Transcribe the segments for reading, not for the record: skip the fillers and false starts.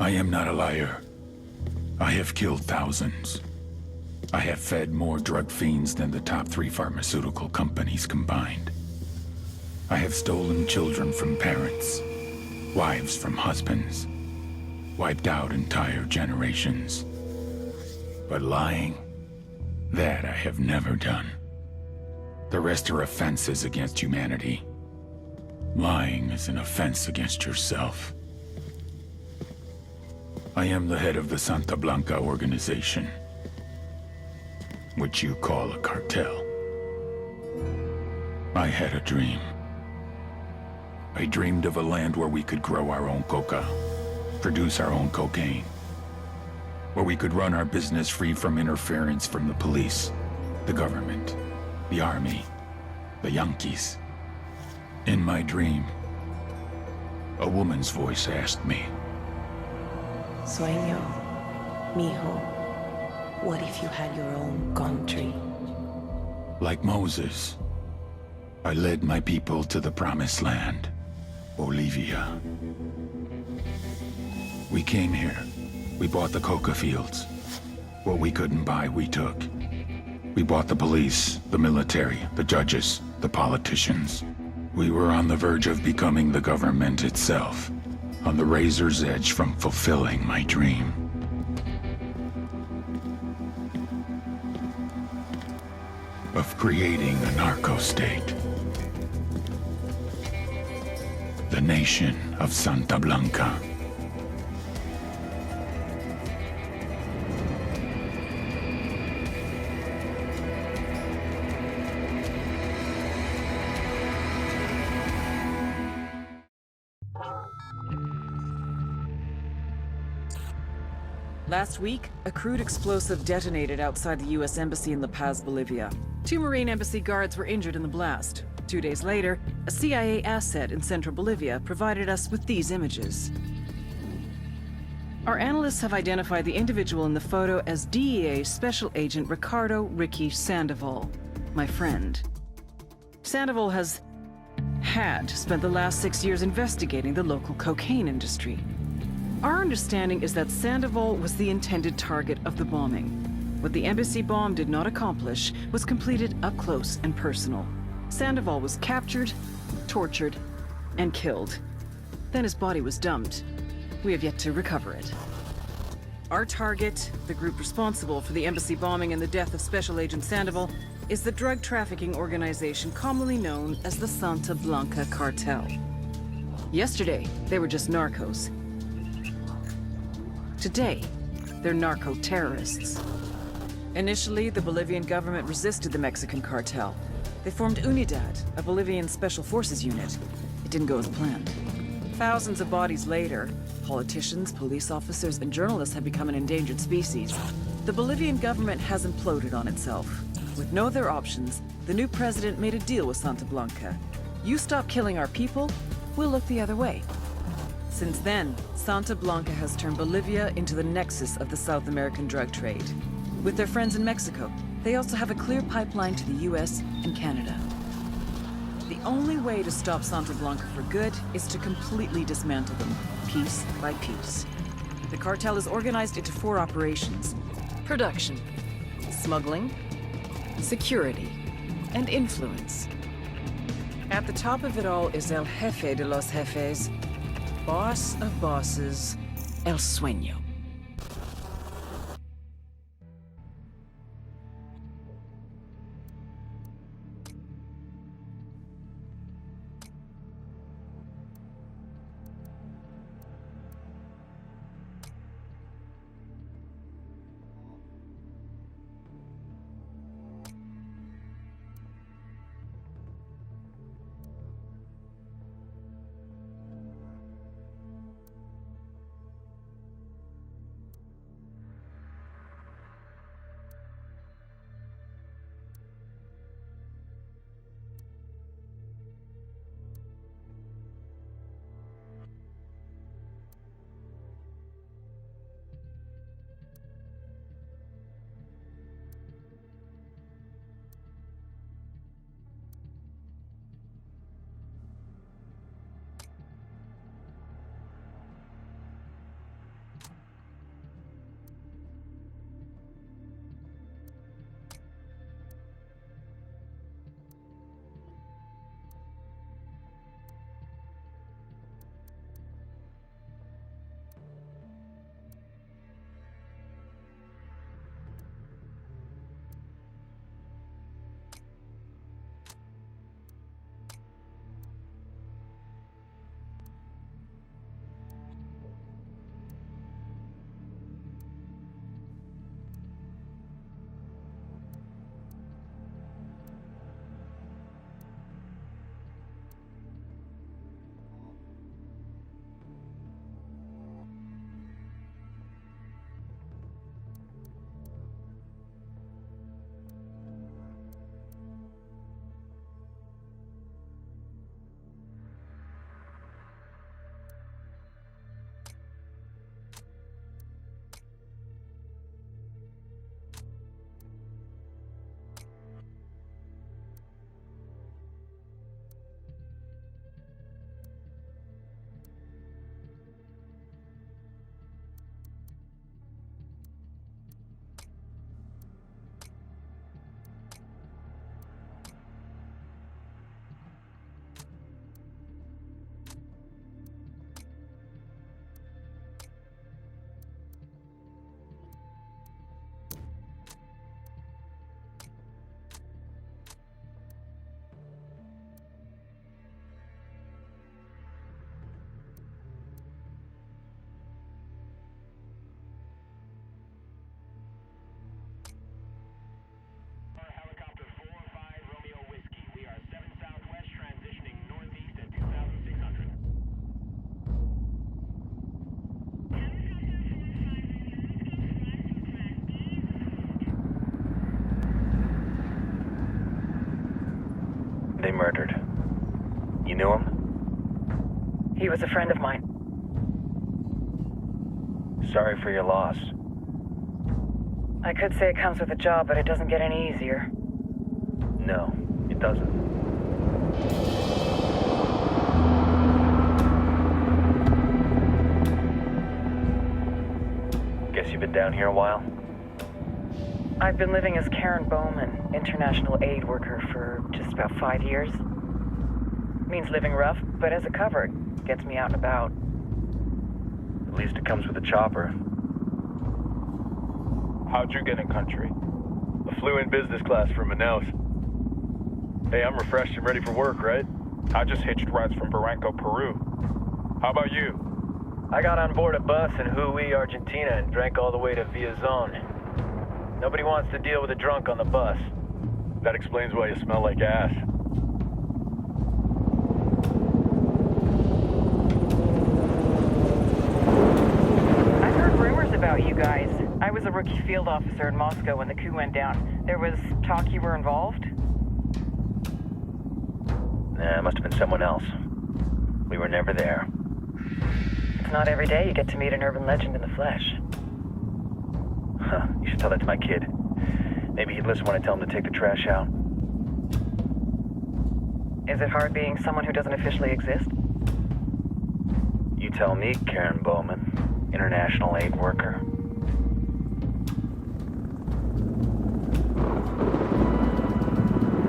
I am not a liar. I have killed thousands. I have fed more drug fiends than the top 3 pharmaceutical companies combined. I have stolen children from parents, wives from husbands, wiped out entire generations. But lying, that I have never done. The rest are offenses against humanity. Lying is an offense against yourself. I am the head of the Santa Blanca organization, which you call a cartel. I had a dream. I dreamed of a land where we could grow our own coca, produce our own cocaine, where we could run our business free from interference from the police, the government, the army, the Yankees. In my dream, a woman's voice asked me, Sueño, mijo, what if you had your own country? like Moses, I led my people to the promised land, Bolivia. We came here. We bought the coca fields. What we couldn't buy, we took. We bought the police, the military, the judges, the politicians. We were on the verge of becoming the government itself, on the razor's edge from fulfilling my dream. Of creating a narco-state. The nation of Santa Blanca. Last week, a crude explosive detonated outside the U.S. Embassy in La Paz, Bolivia. 2 Marine Embassy guards were injured in the blast. 2 days later, a CIA asset in central Bolivia provided us with these images. Our analysts have identified the individual in the photo as DEA Special Agent Ricardo Ricky Sandoval, my friend. Sandoval had spent the last 6 years investigating the local cocaine industry. Our understanding is that Sandoval was the intended target of the bombing. What the embassy bomb did not accomplish was completed up close and personal. Sandoval was captured, tortured, and killed. Then his body was dumped. We have yet to recover it. Our target, the group responsible for the embassy bombing and the death of Special Agent Sandoval, is the drug trafficking organization commonly known as the Santa Blanca Cartel. Yesterday, they were just narcos. Today, they're narco-terrorists. Initially, the Bolivian government resisted the Mexican cartel. They formed Unidad, a Bolivian special forces unit. It didn't go as planned. Thousands of bodies later, politicians, police officers, and journalists have become an endangered species. The Bolivian government has imploded on itself. With no other options, the new president made a deal with Santa Blanca. You stop killing our people, we'll look the other way. Since then, Santa Blanca has turned Bolivia into the nexus of the South American drug trade. With their friends in Mexico, they also have a clear pipeline to the US and Canada. The only way to stop Santa Blanca for good is to completely dismantle them, piece by piece. The cartel is organized into 4 operations: production, smuggling, security, and influence. At the top of it all is El Jefe de los Jefes, boss of bosses, El Sueño. they murdered. You knew him? He was a friend of mine. Sorry for your loss. I could say it comes with a job, but it doesn't get any easier. No, it doesn't. Guess you've been down here a while? I've been living as Karen Bowman, international aid worker, for just about 5 years. Means living rough, but as a cover, it gets me out and about. At least it comes with a chopper. How'd you get in country? I flew in business class from Manaus. Hey, I'm refreshed and ready for work, right? I just hitched rides from Barranco, Peru. How about you? I got on board a bus in Hui, Argentina, and drank all the way to Villazon. Nobody wants to deal with a drunk on the bus. That explains why you smell like ass. I've heard rumors about you guys. I was a rookie field officer in Moscow when the coup went down. There was talk you were involved? Nah, it must have been someone else. We were never there. It's not every day you get to meet an urban legend in the flesh. Huh, you should tell that to my kid. Maybe he'd listen when I tell him to take the trash out. Is it hard being someone who doesn't officially exist? You tell me, Karen Bowman, international aid worker.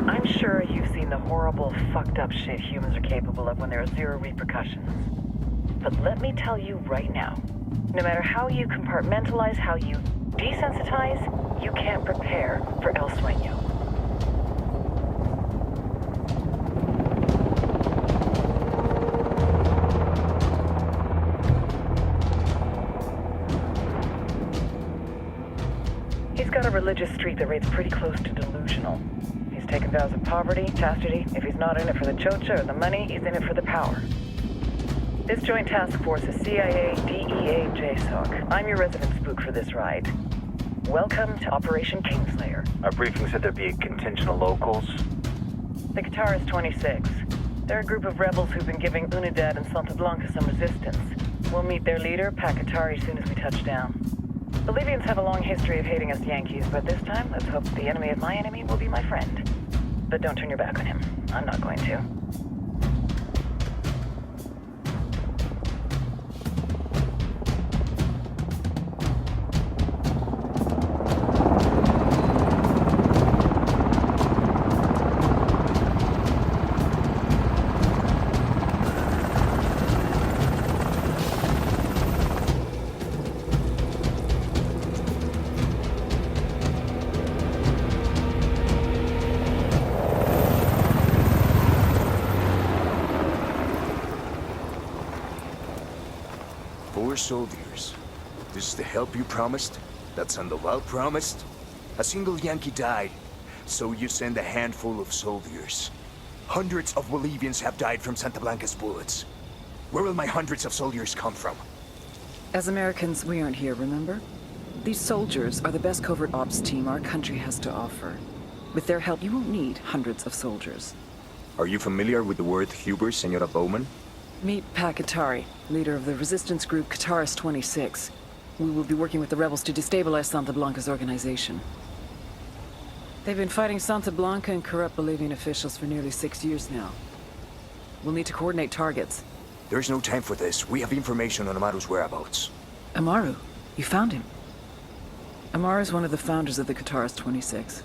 I'm sure you've seen the horrible, fucked up shit humans are capable of when there are zero repercussions. But let me tell you right now, no matter how you compartmentalize, how you desensitize, you can't prepare for El Sueño. He's got a religious streak that rates pretty close to delusional. He's taken vows of poverty, chastity. If he's not in it for the chocha or the money, he's in it for the power. This joint task force is CIA, DEA, JSOC. I'm your resident spook for this ride. Welcome to Operation Kingslayer. Our briefing said there'd be a contingent of locals. The Guitarist 26. They're a group of rebels who've been giving Unidad and Santa Blanca some resistance. We'll meet their leader, Pakatari, soon as we touch down. Bolivians have a long history of hating us Yankees, but this time, let's hope the enemy of my enemy will be my friend. But don't turn your back on him. I'm not going to. Soldiers. This is the help you promised? That Sandoval promised? A single Yankee died, so you send a handful of soldiers. Hundreds of Bolivians have died from Santa Blanca's bullets. Where will my hundreds of soldiers come from? As Americans, we aren't here, remember? These soldiers are the best covert ops team our country has to offer. With their help, you won't need hundreds of soldiers. Are you familiar with the word Huber, Senora Bowman? Meet Pakatari, leader of the resistance group Guitarist 26. We will be working with the rebels to destabilize Santa Blanca's organization. They've been fighting Santa Blanca and corrupt Bolivian officials for nearly 6 years now. We'll need to coordinate targets. There's no time for this. We have information on Amaru's whereabouts. Amaru? You found him? Amaru is one of the founders of the Guitarist 26.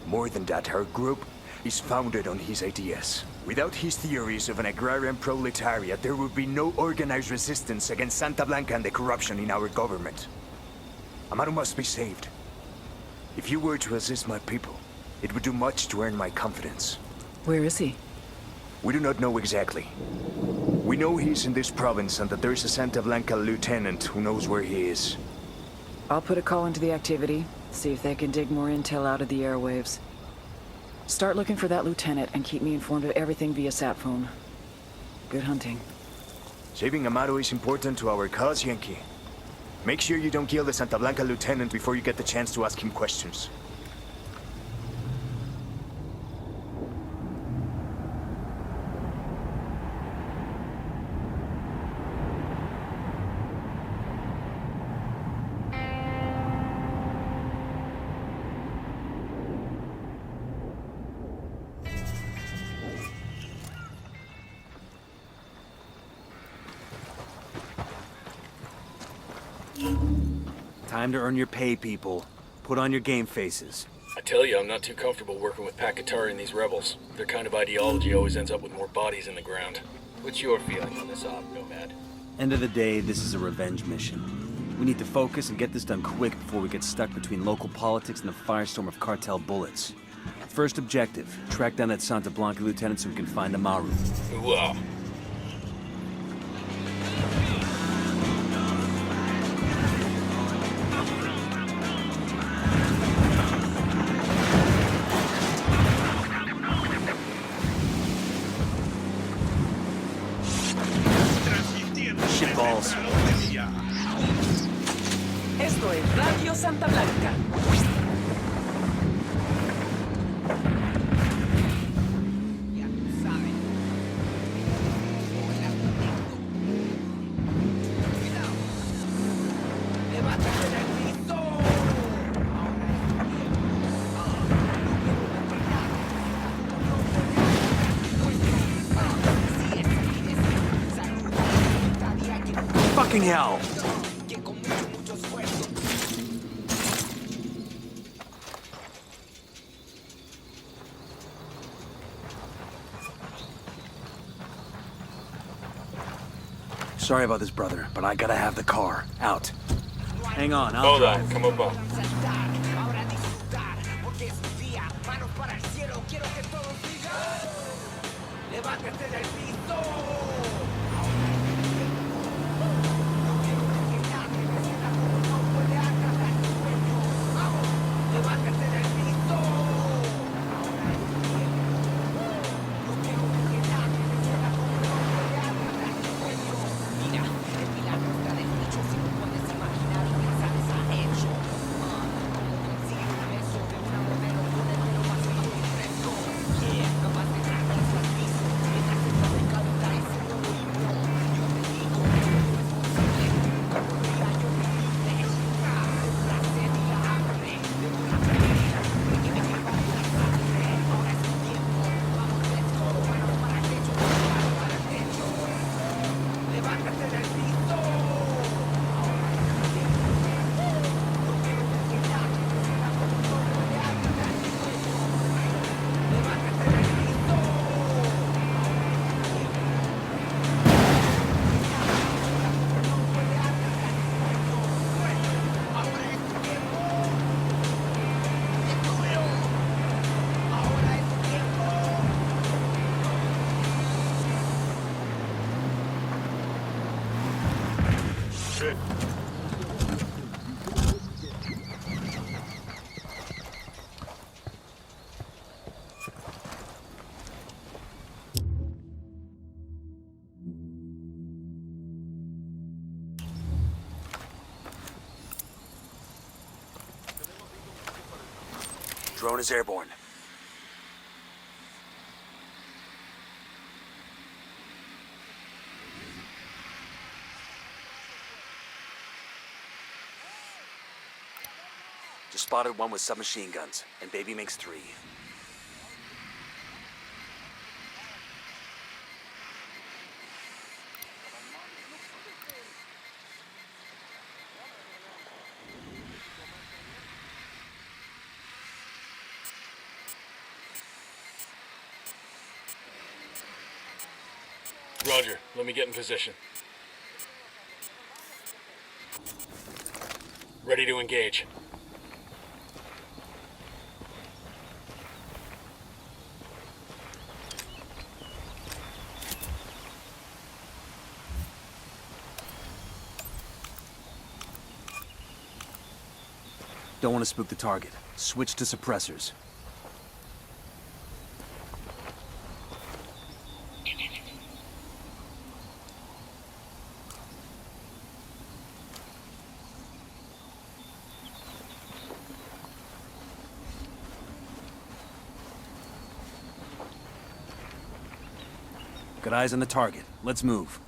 More than that, our group is founded on his ideas. Without his theories of an agrarian proletariat, there would be no organized resistance against Santa Blanca and the corruption in our government. Amaru must be saved. If you were to assist my people, it would do much to earn my confidence. Where is he? We do not know exactly. We know he's in this province and that there's a Santa Blanca lieutenant who knows where he is. I'll put a call into the activity, see if they can dig more intel out of the airwaves. Start looking for that lieutenant and keep me informed of everything via sat phone. Good hunting. Saving Amaru is important to our cause, Yankee. Make sure you don't kill the Santa Blanca lieutenant before you get the chance to ask him questions. Time to earn your pay, people. Put on your game faces. I tell you, I'm not too comfortable working with Pakatari and these rebels. Their kind of ideology always ends up with more bodies in the ground. What's your feeling on this op, Nomad? End of the day, this is a revenge mission. We need to focus and get this done quick before we get stuck between local politics and the firestorm of cartel bullets. First objective, track down that Santa Blanca lieutenant so we can find Amaru. Wow. Shitballs. Esto es Radio Santa Blanca. Fucking hell! Sorry about this, brother, but I gotta have the car. Out. Hang on, I'll drive. Come up. Drone is airborne. Just spotted one with submachine guns, and baby makes 3. Roger, let me get in position. Ready to engage. Don't want to spook the target. Switch to suppressors. Got eyes on the target. Let's move.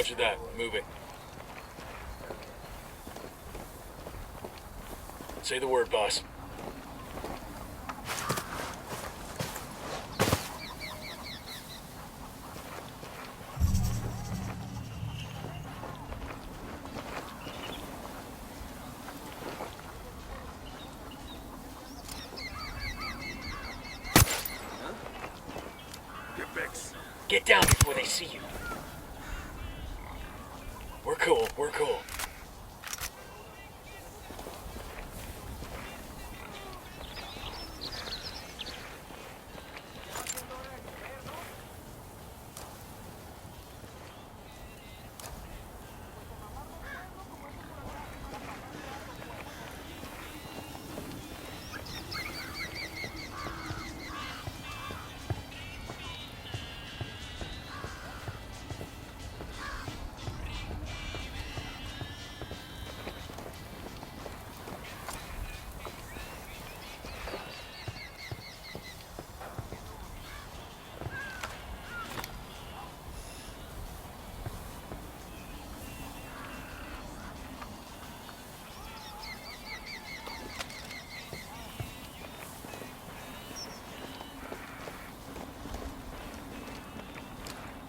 Roger that. Moving. Say the word, boss. Get down before they see you. We're cool, we're cool.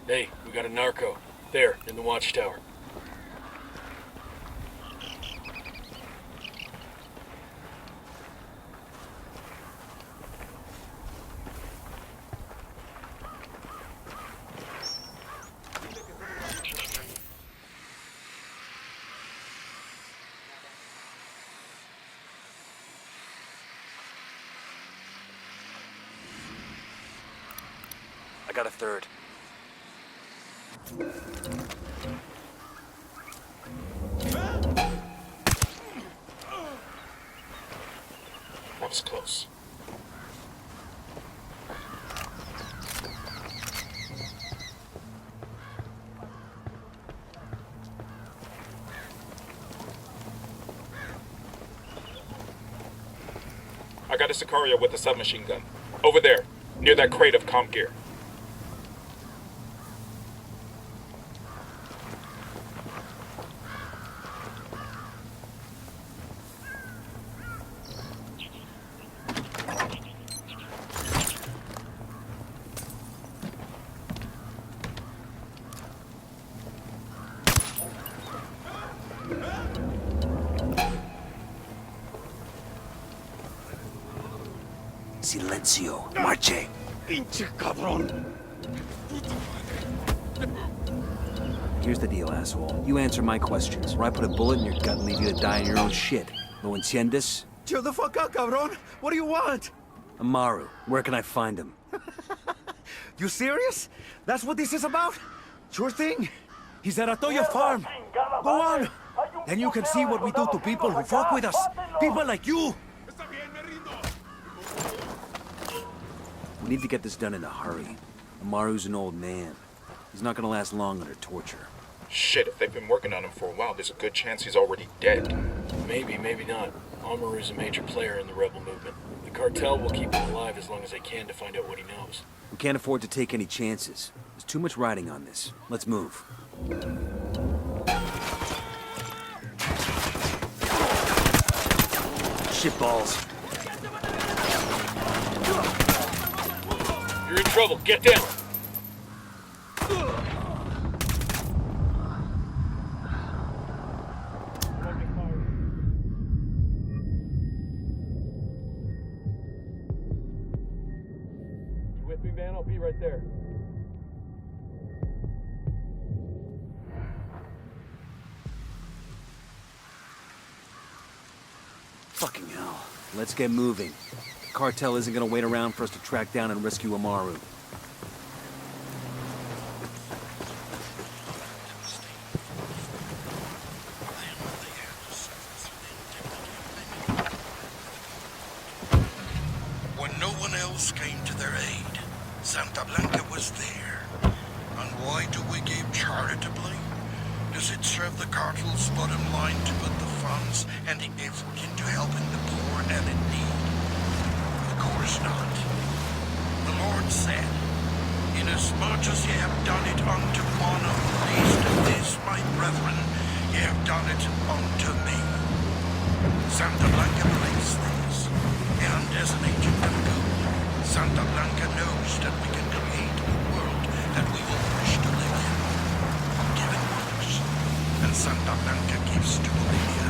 Hey, we got a narco. There, in the watchtower. I got a third. That was close. I got a Sicario with a submachine gun. Over there, near that crate of comp gear. Silencio. Marche. Here's the deal, asshole. You answer my questions, or I put a bullet in your gut and leave you to die in your own shit. ¿Lo entiendes? Chill the fuck out, cabron. What do you want? Amaru, where can I find him? You serious? That's what this is about? Sure thing. He's at Atoya Farm. Go on. Then you can see what we do to people who fuck with us. People like you. We need to get this done in a hurry. Amaru's an old man. He's not gonna last long under torture. Shit, if they've been working on him for a while, there's a good chance he's already dead. Maybe, maybe not. Amaru's a major player in the rebel movement. The cartel will keep him alive as long as they can to find out what he knows. We can't afford to take any chances. There's too much riding on this. Let's move. Shitballs. You're in trouble. Get down. You with me, man? I'll be right there. Fucking hell. Let's get moving. The cartel isn't gonna wait around for us to track down and rescue Amaru. When no one else came to their aid, Santa Blanca was there. And why do we give charitably? Does it serve the cartel's bottom line to put the funds and the effort into helping the poor and in need? Of course not. The Lord said, "Inasmuch as ye have done it unto one of the least of these as my brethren, ye have done it unto me. Santa Blanca believes this, and as an agent of good, Santa Blanca knows that we can create a world that we all wish to live in. Giving works, and Santa Blanca gives to Bolivia.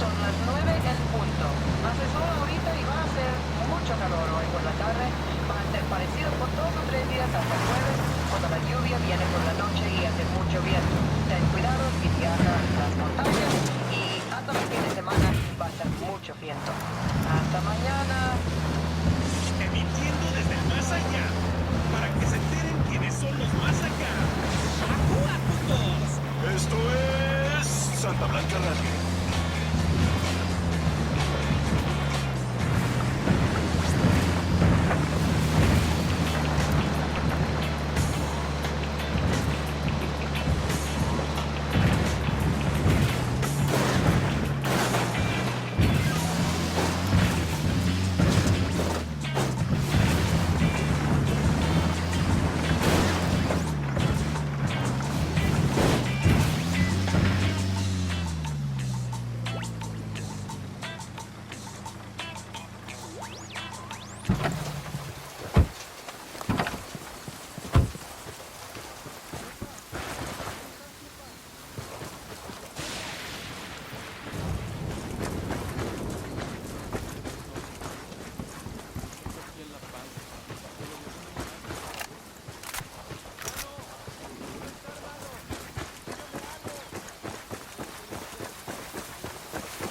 Son las 9 en punto. Hace sol ahorita y va a ser mucho calor hoy por la tarde. Va a ser parecido por 2 o 3 días hasta el jueves, cuando la lluvia viene por la noche y hace mucho viento. Ten cuidado si viaja a las montañas y hasta el fin de semana va a ser mucho viento. Hasta mañana. Emitiendo desde el más allá, para que se enteren quiénes son los más acá. ¡Ajú, putos! Esto es Santa Blanca Radio.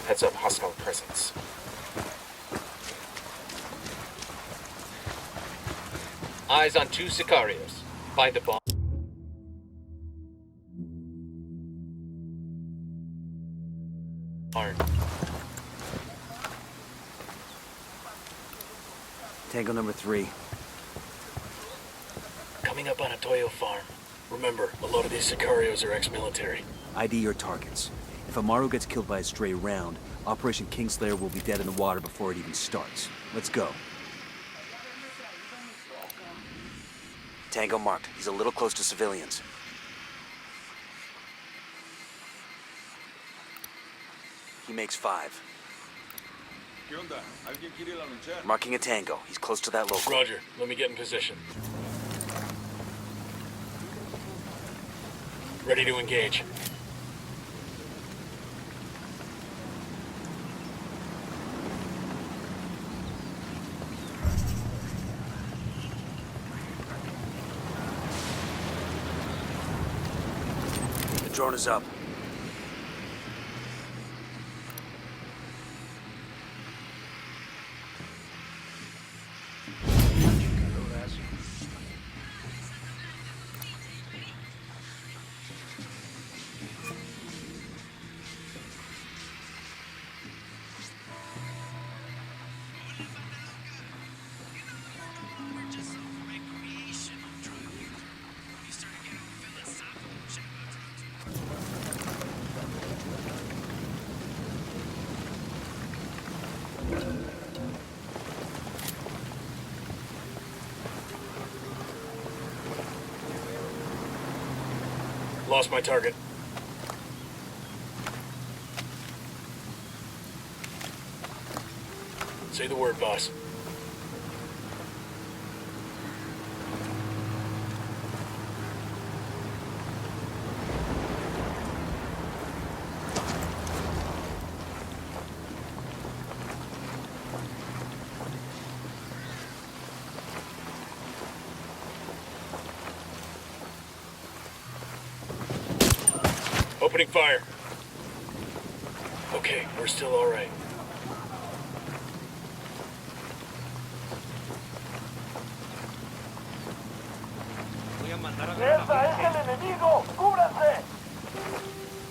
Heads up, hostile presence. Eyes on 2 sicarios. Find the bomb. Tango number 3. Coming up on a Toyo farm. Remember, a lot of these sicarios are ex-military. ID your targets. If Amaru gets killed by a stray round, Operation Kingslayer will be dead in the water before it even starts. Let's go. Tango marked. He's a little close to civilians. He makes 5. Marking a Tango. He's close to that local. Roger. Let me get in position. Ready to engage. The drone is up. Lost my target. Say the word, boss. Opening fire. Okay, we're still all right.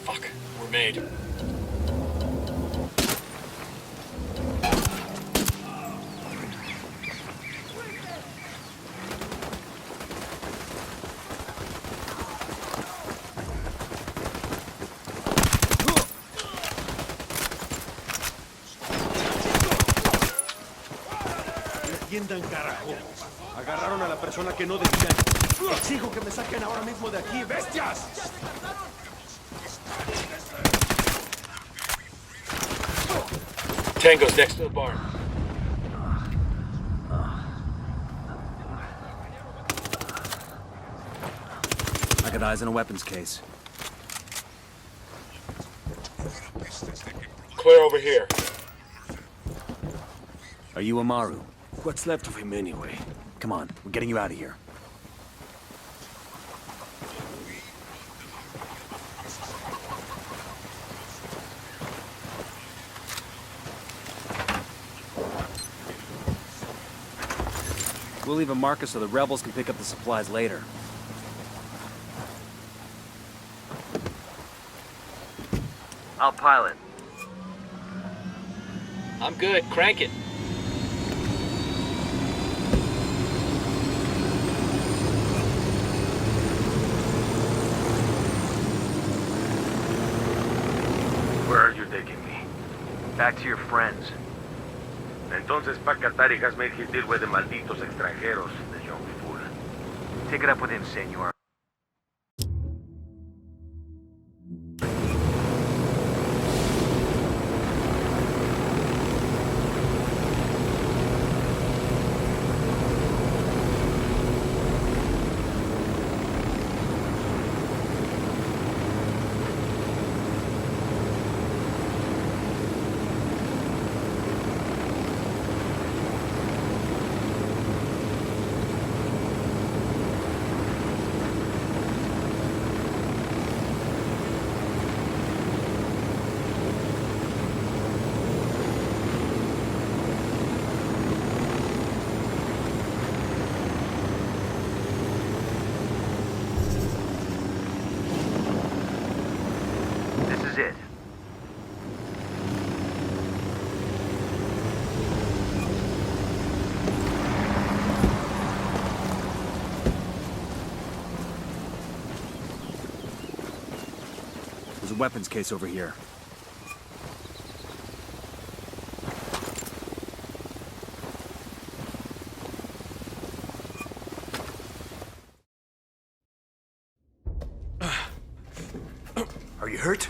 Fuck, we're made. entiendan, carajo. Agarraron a la persona que no debían. Exijo que me saquen ahora mismo de aquí, bestias. Tango's next to the barn. I got eyes on a weapons case. Clear over here. Are you Amaru? What's left of him anyway? Come on, we're getting you out of here. We'll leave a marker so the rebels can pick up the supplies later. I'll pilot. I'm good. Crank it. Where are you taking me? Back to your friends. Entonces, Pacatari has made his deal with the malditos extranjeros, the young fool. Take it up with him, senor. This is it. There's a weapons case over here. Are you hurt?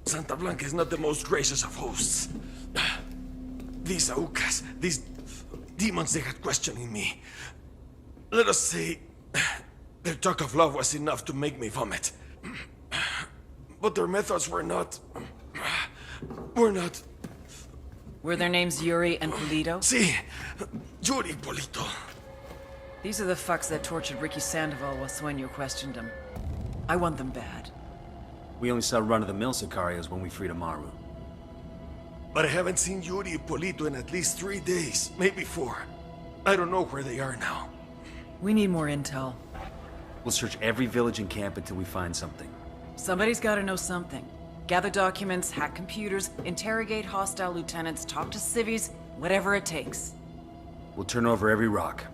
Santa Blanca is not the most gracious of hosts. These Aucas, these demons they had questioning me. Let us say, their talk of love was enough to make me vomit. But their methods were not... Were their names Yuri and Polito? Si, Yuri Polito. These are the fucks that tortured Ricky Sandoval while Sueño questioned him. I want them bad. We only saw run-of-the-mill Sicarios when we freed Amaru. But I haven't seen Yuri and Polito in at least 3 days, maybe 4. I don't know where they are now. We need more intel. We'll search every village and camp until we find something. Somebody's gotta know something. Gather documents, hack computers, interrogate hostile lieutenants, talk to civvies, whatever it takes. We'll turn over every rock.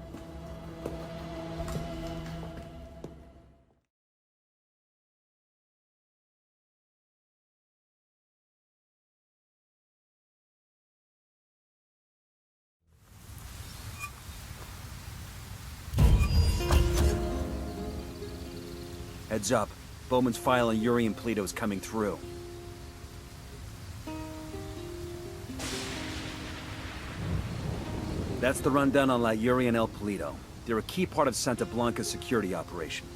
Heads up. Bowman's file on Yuri and Polito is coming through. That's the rundown on La Yuri and El Polito. They're a key part of Santa Blanca's security operation.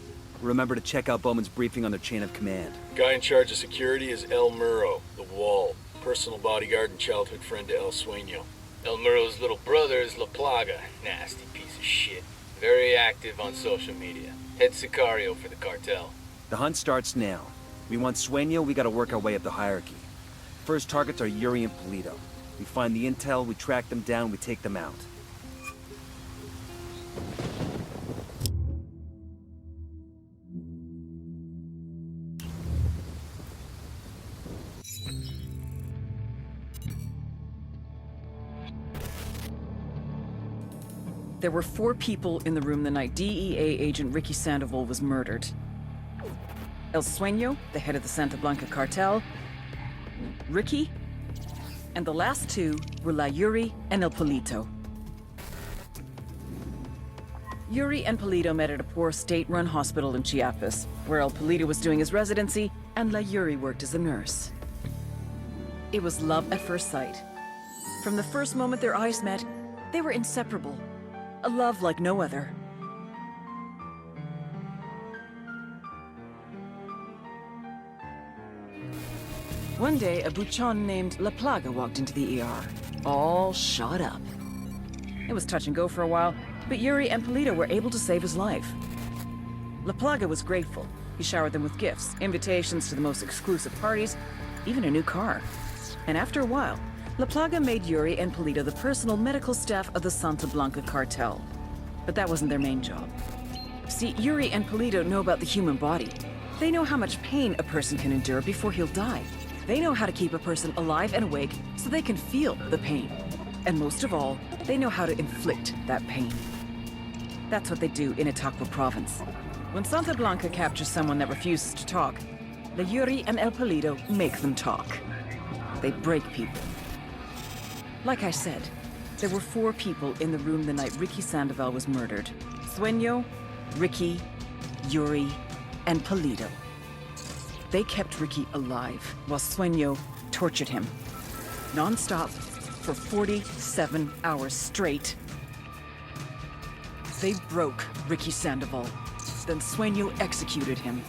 Remember to check out Bowman's briefing on their chain of command. Guy in charge of security is El Muro, the Wall. Personal bodyguard and childhood friend to El Sueño. El Muro's little brother is La Plaga. Nasty piece of shit. Very active on social media. Head Sicario for the cartel. The hunt starts now. We want Sueño, we gotta work our way up the hierarchy. First targets are Yuri and Polito. We find the intel, we track them down, we take them out. There were 4 people in the room the night DEA agent Ricky Sandoval was murdered. El Sueño, the head of the Santa Blanca cartel. Ricky, And the last two were La Yuri and El Polito. Yuri and Polito met at a poor state-run hospital in Chiapas, where El Polito was doing his residency and La Yuri worked as a nurse. It was love at first sight. From the first moment their eyes met, they were inseparable. A love like no other. One day, a buchon named La Plaga walked into the ER, all shot up. It was touch and go for a while, but Yuri and Polito were able to save his life. La Plaga was grateful. He showered them with gifts, invitations to the most exclusive parties, even a new car. And after a while, La Plaga made Yuri and Polito the personal medical staff of the Santa Blanca cartel. But that wasn't their main job. See, Yuri and Polito know about the human body. They know how much pain a person can endure before he'll die. They know how to keep a person alive and awake so they can feel the pain. And most of all, they know how to inflict that pain. That's what they do in Itaqua province. When Santa Blanca captures someone that refuses to talk, the Yuri and El Polito make them talk. They break people. Like I said, there were 4 people in the room the night Ricky Sandoval was murdered. Sueño, Ricky, Yuri, and Polito. They kept Ricky alive while Sueño tortured him. Non-stop for 47 hours straight. They broke Ricky Sandoval. Then Sueño executed him.